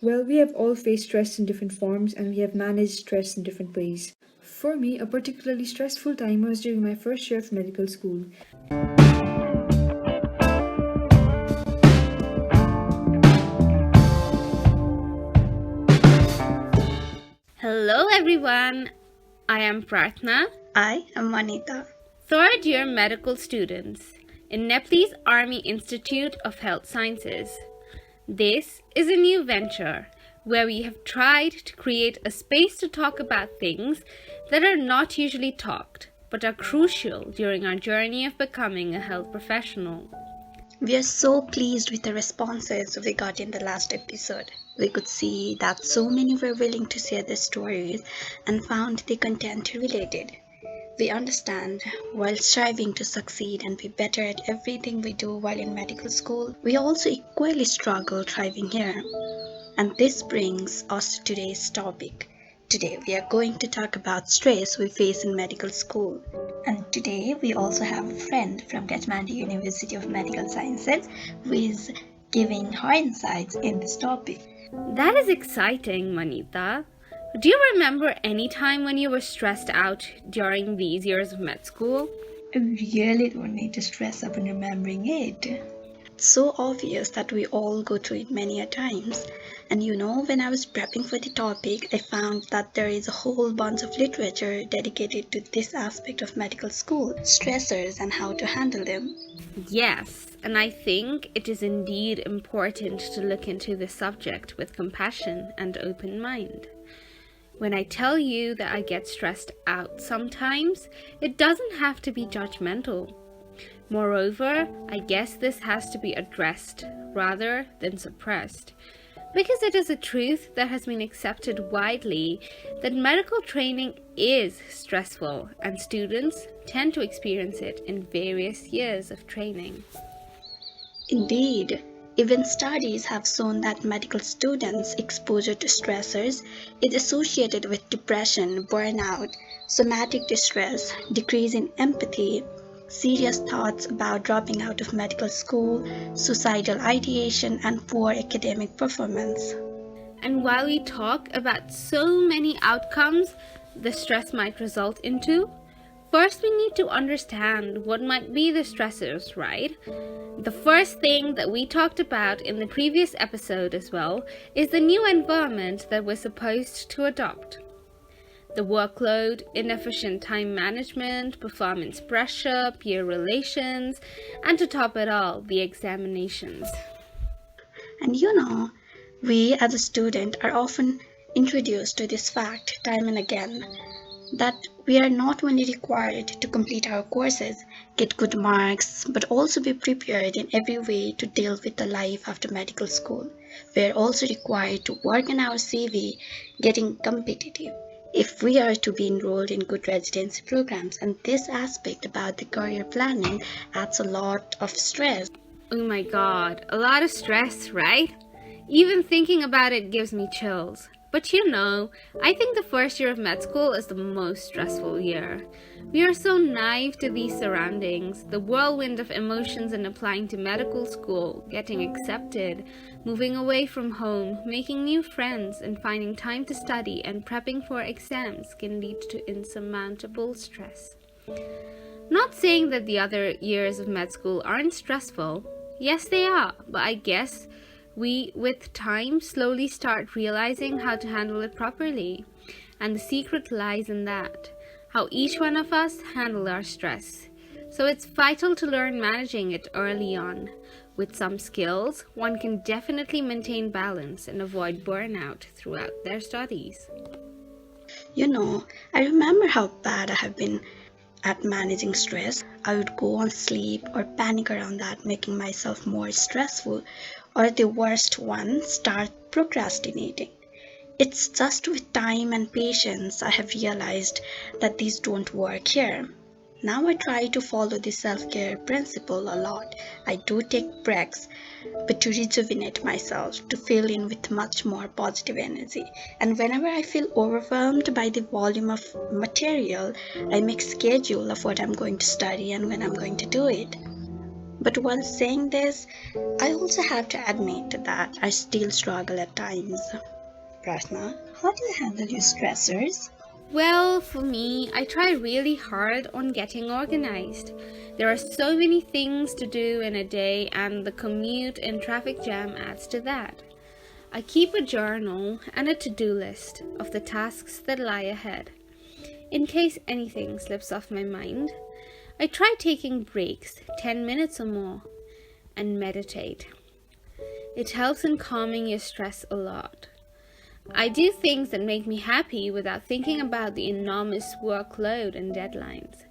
Well, we have all faced stress in different forms and we have managed stress in different ways. For me, a particularly stressful time was during my first year of medical school. Hello everyone, I am Pratna, I am Manita. third year medical students in Nepalese Army Institute of Health Sciences. This is a new venture where we have tried to create a space to talk about things that are not usually talked but are crucial during our journey of becoming a health professional. We are so pleased with the responses we got in the last episode. We could see that so many were willing to share their stories and found the content related. We understand while striving to succeed and be better at everything we do while in medical school, we also equally struggle thriving here. And this brings us to today's topic. Today we are going to talk about stress we face in medical school. And today we also have a friend from Kathmandu University of Medical Sciences who is giving her insights in this topic. That is exciting, Manita. Do you remember any time when you were stressed out during these years of med school? I really don't need to stress up in remembering it. It's so obvious that we all go through it many a times. And when I was prepping for the topic, I found that there is a whole bunch of literature dedicated to this aspect of medical school, stressors and how to handle them. Yes, and I think it is indeed important to look into this subject with compassion and open mind. When I tell you that I get stressed out sometimes, it doesn't have to be judgmental. Moreover, I guess this has to be addressed rather than suppressed, because it is a truth that has been accepted widely that medical training is stressful and students tend to experience it in various years of training. Indeed, even studies have shown that medical students' exposure to stressors is associated with depression, burnout, somatic distress, decrease in empathy, serious thoughts about dropping out of medical school, suicidal ideation, and poor academic performance. And while we talk about so many outcomes the stress might result into, first we need to understand what might be the stressors, right? The first thing that we talked about in the previous episode as well is the new environment that we're supposed to adopt. The workload, inefficient time management, performance pressure, peer relations, and to top it all, the examinations. And we as a student are often introduced to this fact time and again that we are not only required to complete our courses, get good marks, but also be prepared in every way to deal with the life after medical school. We are also required to work on our CV, getting competitive if we are to be enrolled in good residency programs. And this aspect about the career planning adds a lot of stress. Oh my god, a lot of stress, right? Even thinking about it gives me chills. But I think the first year of med school is the most stressful year. We are so naive to these surroundings, the whirlwind of emotions in applying to medical school, getting accepted, moving away from home, making new friends, and finding time to study and prepping for exams can lead to insurmountable stress. Not saying that the other years of med school aren't stressful. Yes, they are, but I guess we, with time, slowly start realizing how to handle it properly. And the secret lies in that, how each one of us handle our stress. So it's vital to learn managing it early on. With some skills, one can definitely maintain balance and avoid burnout throughout their studies. I remember how bad I have been at managing stress. I would go on sleep or panic around that, making myself more stressful, or the worst one, start procrastinating. It's just with time and patience I have realized that these don't work here. Now I try to follow the self care principle a lot. I do take breaks, but to rejuvenate myself, to fill in with much more positive energy. And whenever I feel overwhelmed by the volume of material, I make schedule of what I'm going to study and when I'm going to do it. But while saying this, I also have to admit that I still struggle at times. Prashna, how do you handle your stressors? Well, for me, I try really hard on getting organized. There are so many things to do in a day, and the commute and traffic jam adds to that. I keep a journal and a to-do list of the tasks that lie ahead. In case anything slips off my mind, I try taking breaks, 10 minutes or more, and meditate. It helps in calming your stress a lot. I do things that make me happy without thinking about the enormous workload and deadlines.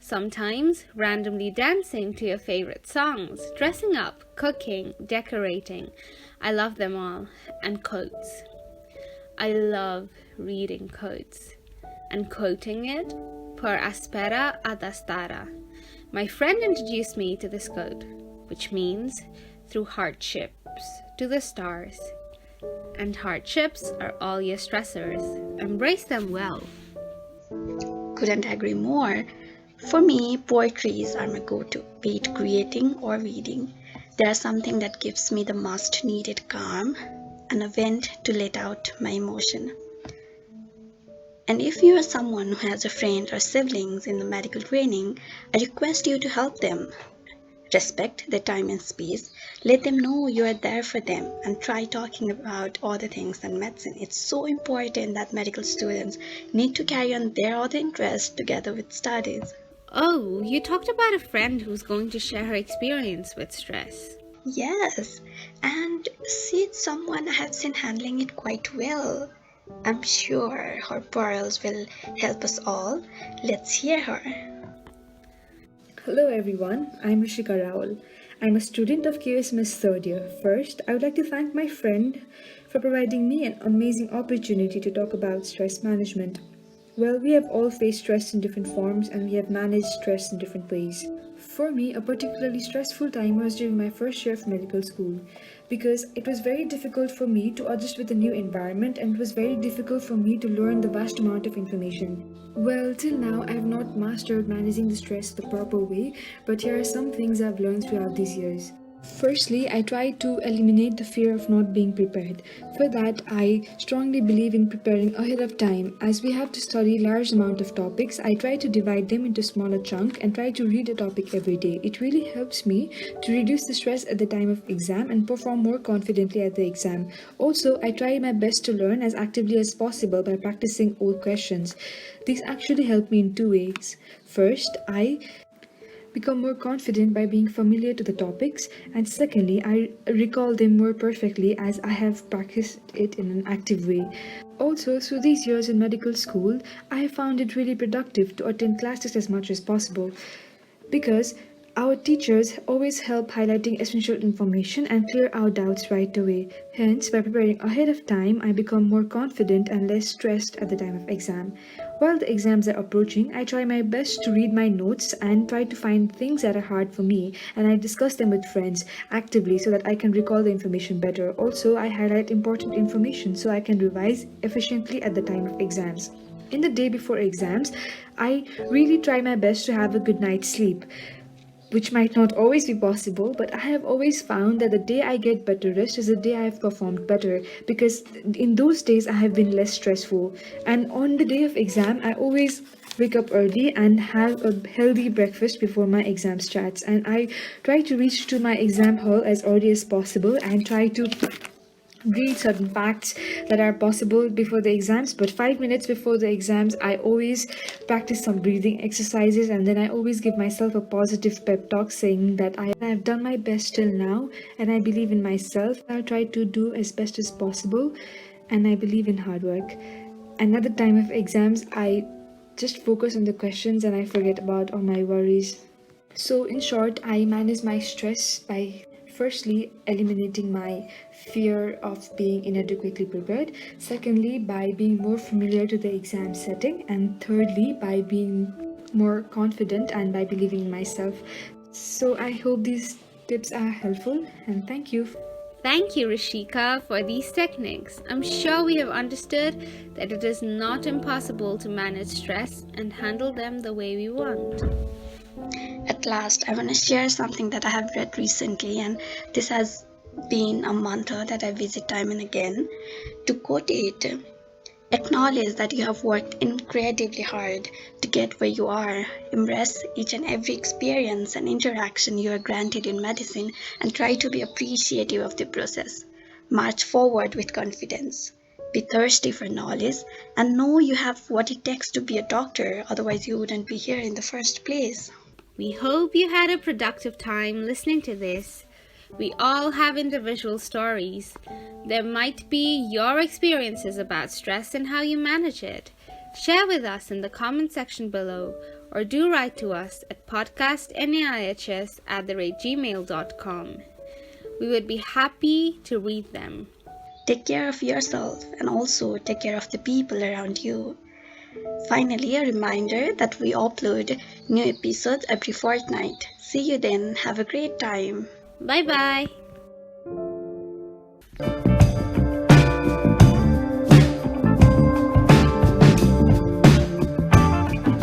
Sometimes randomly dancing to your favorite songs, dressing up, cooking, decorating. I love them all. And quotes. I love reading quotes and quoting it per aspera ad astara. My friend introduced me to this quote, which means through hardships to the stars. And hardships are all your stressors. Embrace them well. Couldn't agree more. For me, poetries are my go-to, be it creating or reading. They are something that gives me the most needed calm and a vent to let out my emotion. And if you are someone who has a friend or siblings in the medical training, I request you to help them. Respect their time and space. Let them know you are there for them and try talking about other things than medicine. It's so important that medical students need to carry on their other interests together with studies. Oh, you talked about a friend who's going to share her experience with stress. Yes, and she's someone I have seen handling it quite well. I'm sure her pearls will help us all. Let's hear her. Hello everyone, I'm Rishika Raul. I'm a student of QSMS third year. First, I would like to thank my friend for providing me an amazing opportunity to talk about stress management. Well, we have all faced stress in different forms and we have managed stress in different ways. For me, a particularly stressful time was during my first year of medical school because it was very difficult for me to adjust with a new environment and it was very difficult for me to learn the vast amount of information. Well, till now, I have not mastered managing the stress the proper way, but here are some things I've learned throughout these years. Firstly, I try to eliminate the fear of not being prepared. For that, I strongly believe in preparing ahead of time. As we have to study large amount of topics, I try to divide them into smaller chunks and try to read a topic every day. It really helps me to reduce the stress at the time of exam and perform more confidently at the exam. Also, I try my best to learn as actively as possible by practicing old questions. These actually help me in two ways. First, I become more confident by being familiar to the topics, and secondly, I recall them more perfectly as I have practiced it in an active way. Also, through these years in medical school, I have found it really productive to attend classes as much as possible because our teachers always help highlighting essential information and clear our doubts right away. Hence, by preparing ahead of time, I become more confident and less stressed at the time of exam. While the exams are approaching, I try my best to read my notes and try to find things that are hard for me, and I discuss them with friends actively so that I can recall the information better. Also, I highlight important information so I can revise efficiently at the time of exams. In the day before exams, I really try my best to have a good night's sleep, which might not always be possible, but I have always found that the day I get better rest is the day I have performed better because in those days I have been less stressful. And on the day of exam, I always wake up early and have a healthy breakfast before my exam starts. And I try to reach to my exam hall as early as possible and try to read certain facts that are possible before the exams, but 5 minutes before the exams I always practice some breathing exercises and then I always give myself a positive pep talk saying that I have done my best till now and I believe in myself. I'll try to do as best as possible and I believe in hard work. Another time of exams I just focus on the questions and I forget about all my worries. So in short, I manage my stress by firstly eliminating my fear of being inadequately prepared, secondly by being more familiar to the exam setting, and thirdly by being more confident and by believing in myself. So I hope these tips are helpful and thank you. Thank you, Rishika, for these techniques. I'm sure we have understood that it is not impossible to manage stress and handle them the way we want. At last, I want to share something that I have read recently, and this has been a mantra that I visit time and again. To quote it, acknowledge that you have worked incredibly hard to get where you are. Embrace each and every experience and interaction you are granted in medicine and try to be appreciative of the process. March forward with confidence. Be thirsty for knowledge and know you have what it takes to be a doctor, otherwise, you wouldn't be here in the first place. We hope you had a productive time listening to this. We all have individual stories. There might be your experiences about stress and how you manage it. Share with us in the comment section below or do write to us at podcastnaihs@gmail.com. We would be happy to read them. Take care of yourself and also take care of the people around you. Finally, a reminder that we upload new episodes every fortnight. See you then. Have a great time. Bye bye.